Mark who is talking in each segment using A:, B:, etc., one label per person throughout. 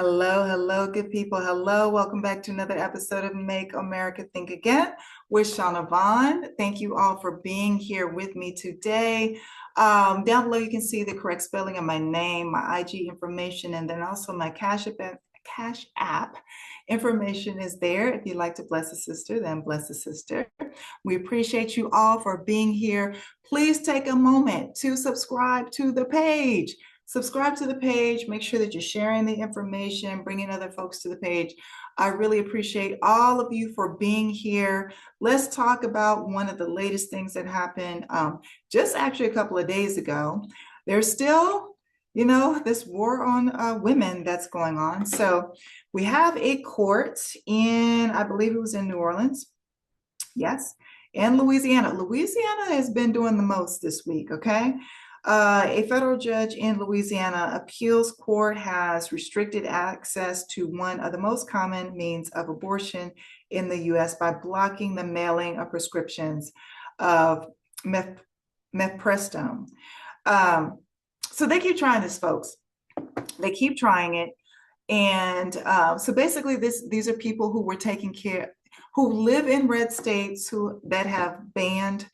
A: Hello, hello, good people. Hello, welcome back to another episode of Make America Think Again with Vaughn. Thank you all for being here with me today. Down below, you can see the correct spelling of my name, my IG information, and then also my Cash App information is there. If you'd like to bless a sister, then bless a sister. We appreciate you all for being here. Please take a moment to subscribe to the page. Subscribe to the page, make sure that you're sharing the information, bringing other folks to the page. I really appreciate all of you for being here. Let's talk about one of the latest things that happened just actually a couple of days ago. There's still, this war on women that's going on. So we have a court I believe it was in New Orleans. Yes. And Louisiana. Louisiana has been doing the most this week, okay? A federal judge in Louisiana appeals court has restricted access to one of the most common means of abortion in the U.S. by blocking the mailing of prescriptions of mifepristone. So they keep trying this, folks. They keep trying it. And so basically these are people who were taking care, who live in red states that have banned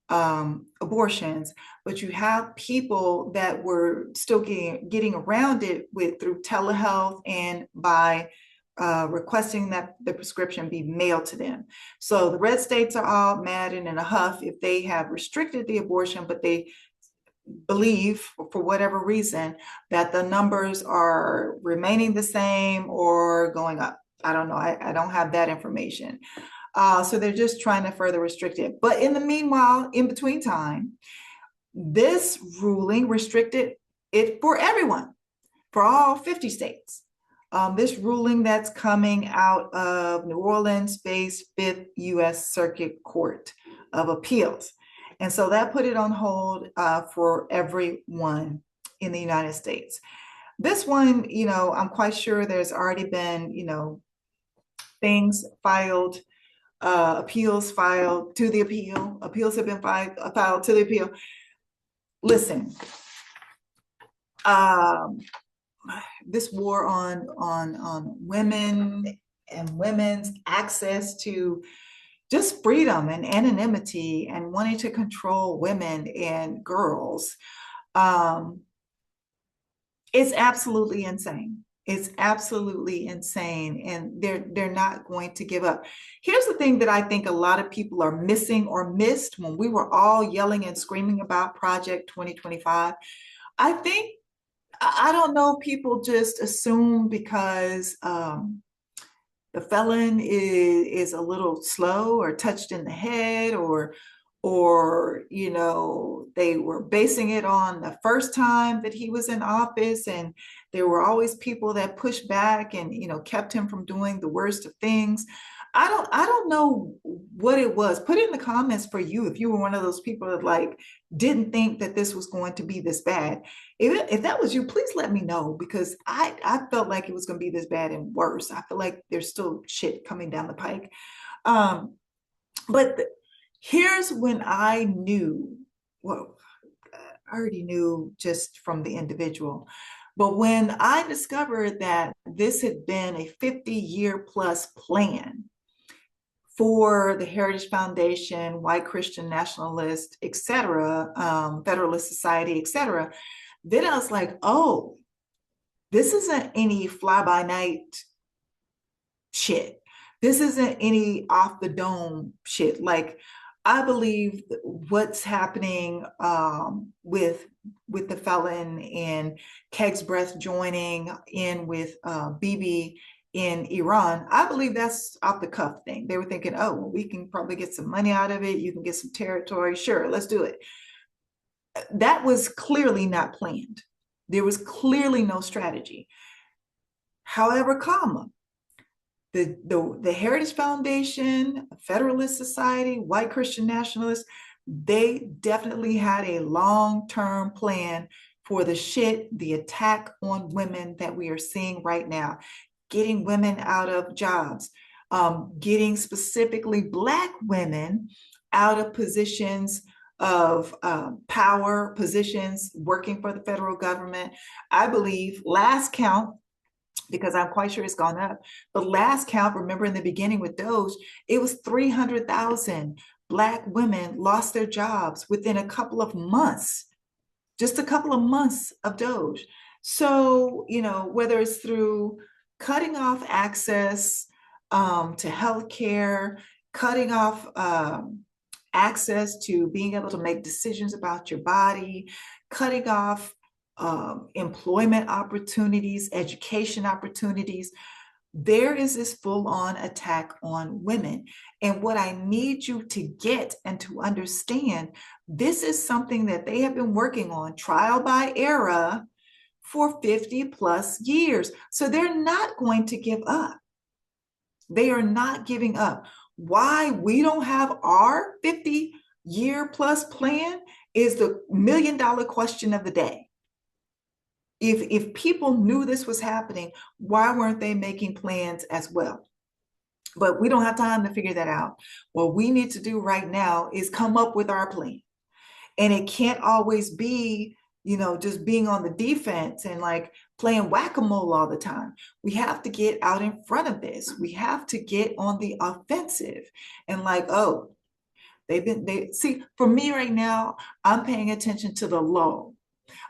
A: abortions, but you have people that were still getting around it through telehealth and by requesting that the prescription be mailed to them. So the red states are all mad and in a huff if they have restricted the abortion, but they believe for whatever reason that the numbers are remaining the same or going up. I don't know. I don't have that information. So they're just trying to further restrict it. But in the meanwhile, in between time, this ruling restricted it for everyone, for all 50 states. This ruling that's coming out of New Orleans-based 5th U.S. Circuit Court of Appeals. And so that put it on hold for everyone in the United States. This one, I'm quite sure there's already been, things filed, appeals filed to the appeal. Appeals have been filed to the appeal. Listen, this war on women and women's access to just freedom and anonymity and wanting to control women and girls, it's absolutely insane. It's absolutely insane, and they're not going to give up. Here's the thing that I think a lot of people are missing or missed when we were all yelling and screaming about Project 2025. I don't know if people just assume because the felon is a little slow or touched in the head or they were basing it on the first time that he was in office, and there were always people that pushed back and kept him from doing the worst of things. I don't know what it was. Put it in the comments for you if you were one of those people that didn't think that this was going to be this bad. If that was you, please let me know, because I felt like it was going to be this bad and worse. I feel like there's still shit coming down the pike. But here's when I knew, well, I already knew just from the individual, but when I discovered that this had been a 50-year plus plan for the Heritage Foundation, White Christian Nationalist, et cetera, Federalist Society, et cetera, then I was like, oh, this isn't any fly-by-night shit. This isn't any off the dome shit. I believe what's happening with the felon and Kegsbreth joining in with Bibi in Iran. I believe that's off the cuff thing. They were thinking, oh, well, we can probably get some money out of it. You can get some territory. Sure, let's do it. That was clearly not planned. There was clearly no strategy. However, the Heritage Foundation, Federalist Society, White Christian Nationalists, they definitely had a long-term plan for the attack on women that we are seeing right now, getting women out of jobs, getting specifically Black women out of positions of power, positions working for the federal government. I believe, last count, because I'm quite sure it's gone up. But last count, remember in the beginning with Doge, it was 300,000 Black women lost their jobs within a couple of months, just a couple of months of Doge. So, whether it's through cutting off access to healthcare, cutting off access to being able to make decisions about your body, cutting off employment opportunities, education opportunities, there is this full-on attack on women. And what I need you to get and to understand, this is something that they have been working on trial by error for 50 plus years. So they're not going to give up. They are not giving up. Why we don't have our 50-year plus plan is the million-dollar question of the day. If people knew this was happening, why weren't they making plans as well? But we don't have time to figure that out. What we need to do right now is come up with our plan. And it can't always be, just being on the defense and like playing whack-a-mole all the time. We have to get out in front of this. We have to get on the offensive and like, oh, see, for me right now, I'm paying attention to the low.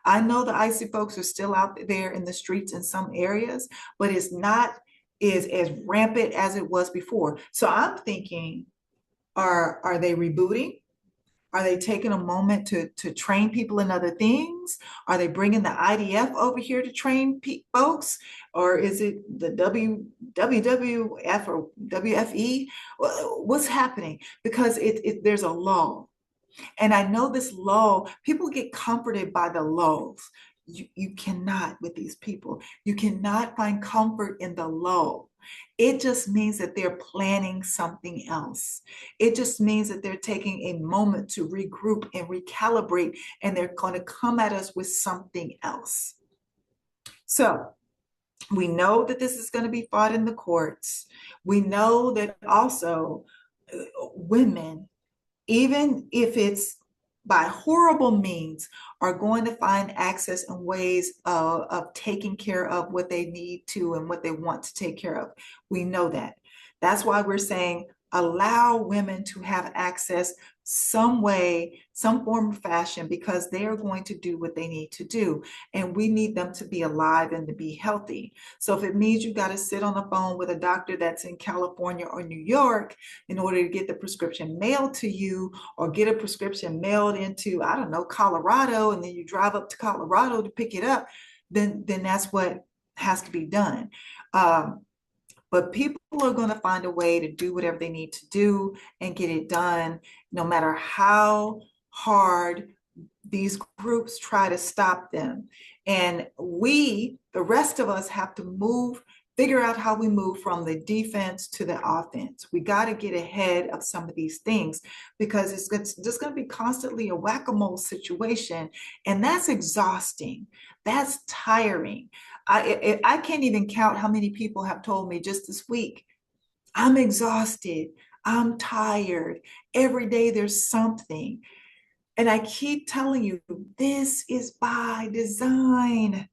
A: I know the icy folks are still out there in the streets in some areas, but it's not is as rampant as it was before. So I'm thinking, are they rebooting? Are they taking a moment to train people in other things? Are they bringing the IDF over here to train folks? Or is it the WWF or WFE? What's happening? Because there's a lull. And I know this lull, people get comforted by the lulls. You cannot with these people. You cannot find comfort in the lull. It just means that they're planning something else. It just means that they're taking a moment to regroup and recalibrate, and they're going to come at us with something else. So we know that this is going to be fought in the courts. We know that also women, even if it's by horrible means, are going to find access and ways of taking care of what they need to and what they want to take care of. We know that. That's why we're saying allow women to have access some way, some form of fashion, because they are going to do what they need to do. And we need them to be alive and to be healthy. So if it means you got to sit on the phone with a doctor that's in California or New York in order to get the prescription mailed to you, or get a prescription mailed into, I don't know, Colorado, and then you drive up to Colorado to pick it up, then that's what has to be done. But people are going to find a way to do whatever they need to do and get it done, no matter how hard these groups try to stop them. And we, the rest of us, have to figure out how we move from the defense to the offense. We got to get ahead of some of these things, because it's just going to be constantly a whack-a-mole situation. And that's exhausting. That's tiring. I can't even count how many people have told me just this week, I'm exhausted, I'm tired. Every day there's something. And I keep telling you, this is by design.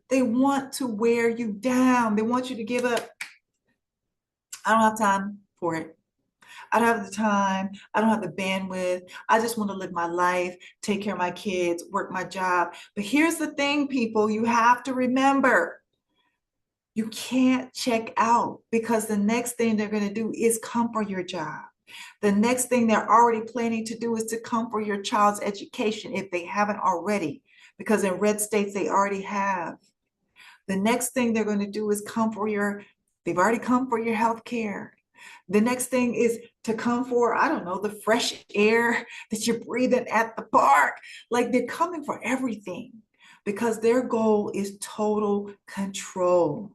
A: They want to wear you down. They want you to give up. I don't have time for it. I don't have the time. I don't have the bandwidth. I just want to live my life, take care of my kids, work my job. But here's the thing, people, you have to remember, you can't check out, because the next thing they're going to do is come for your job. The next thing they're already planning to do is to come for your child's education if they haven't already, because in red states they already have. The next thing they're going to do is they've already come for your health care. The next thing is to come for, I don't know, the fresh air that you're breathing at the park. Like, they're coming for everything, because their goal is total control.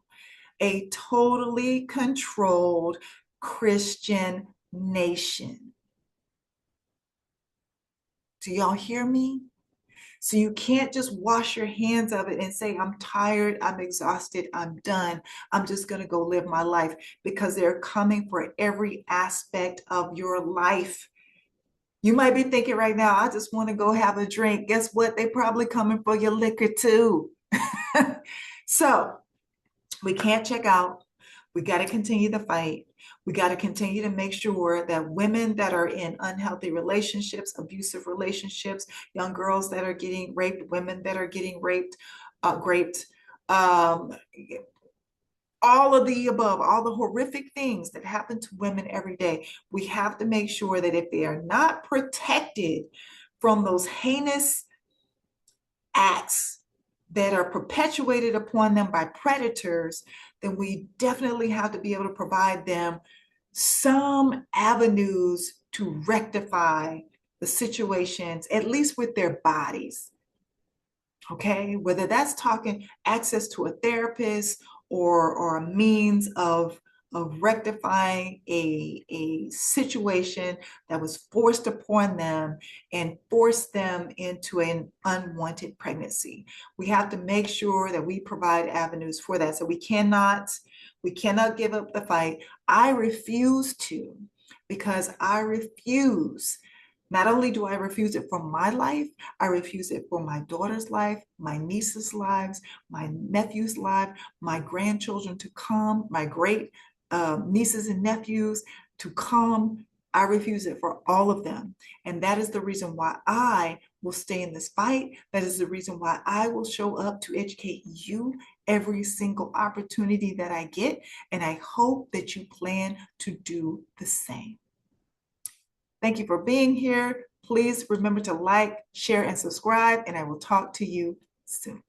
A: A totally controlled Christian nation. Do y'all hear me? So you can't just wash your hands of it and say, I'm tired, I'm exhausted, I'm done, I'm just going to go live my life, because they're coming for every aspect of your life. You might be thinking right now, I just want to go have a drink. Guess what? They're probably coming for your liquor too. So We can't check out. We got to continue the fight. We got to continue to make sure that women that are in unhealthy relationships, abusive relationships, young girls that are getting raped, women that are getting raped, um, all of the above, all the horrific things that happen to women every day, we have to make sure that if they are not protected from those heinous acts that are perpetuated upon them by predators, then we definitely have to be able to provide them some avenues to rectify the situations, at least with their bodies. Okay, whether that's talking access to a therapist or a means of rectifying a situation that was forced upon them and forced them into an unwanted pregnancy. We have to make sure that we provide avenues for that. So we cannot give up the fight. I refuse to, because I refuse. Not only do I refuse it for my life, I refuse it for my daughter's life, my niece's lives, my nephew's life, my grandchildren to come, my great nieces and nephews to come. I refuse it for all of them. And that is the reason why I will stay in this fight. That is the reason why I will show up to educate you every single opportunity that I get. And I hope that you plan to do the same. Thank you for being here. Please remember to like, share, and subscribe, and I will talk to you soon.